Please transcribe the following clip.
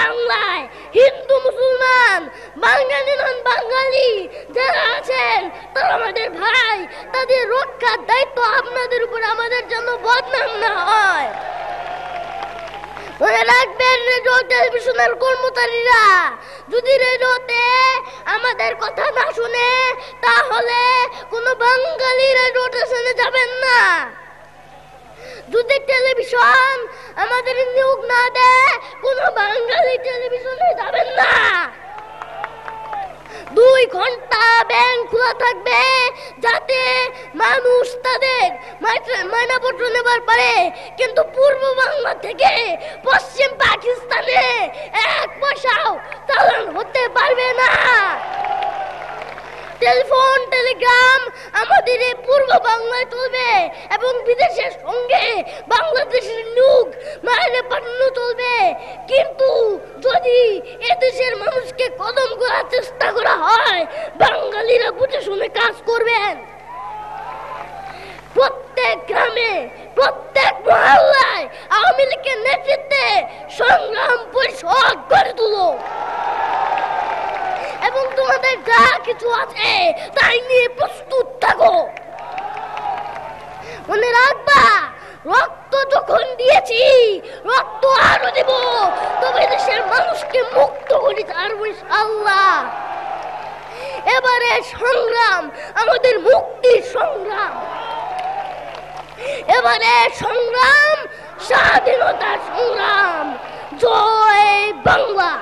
বাংলায় হিন্দু মুসলমান বাঙালি নন বাঙালি যারা আছেন তারা আমাদের ভাই, তাদের রক্ষার দায়িত্ব আপনাদের উপর, আমাদের জন্য বদনাম না হয়। মনে রাখবেন রেডিও টেলিভিশনের কর্মচারীরা, যদি রেডিওতে আমাদের কথা না শুনে তাহলে কোনো বাঙালি রেডিও স্টেশনে যাবেন না। যদি টেলিভিশন আমাদের নিয়োগ না দেয় কোনো বাঙালি টেলিভিশনে যাবেন না। 2 ঘন্টা ব্যাংক খোলা থাকবে যাতে মানুষ তাদের মাইনাপত্র নেবার পারে, কিন্তু পূর্ব বাংলা থেকে পশ্চিম পাকিস্তানে 1 পয়সাও চালান হতে পারবে না। টেলিফোন টেলিগ্রাম আমাদের এই পূর্ব বাংলায় চলবে এবং বিদেশের সঙ্গে বাংলাদেশের নিয়োগ মাইনে পাঠানো চলবে, কিন্তু যদি এদেশের মানুষকে কদম করার চেষ্টা করা হয় বাঙালিরা বুঝে শুনে কাজ করবেন। প্রত্যেক গ্রামে প্রত্যেক মহল্লায় আওয়ামী লীগের নেতৃত্বে সংগ্রাম পরিষদ গড়ে তুলো এবং তোমাদের যা কিছু আছে তাই নিয়ে প্রস্তুত থাকো। মনে রাখবা, রক্ত যখন দিয়েছি রক্ত আরো দেব, তবে দেশের মানুষকে মুক্ত করে ছাড়বো ইনশাআল্লাহ। এবারে সংগ্রাম আমাদের মুক্তির সংগ্রাম, এবারে সংগ্রাম স্বাধীনতার সংগ্রাম। জয় বাংলা।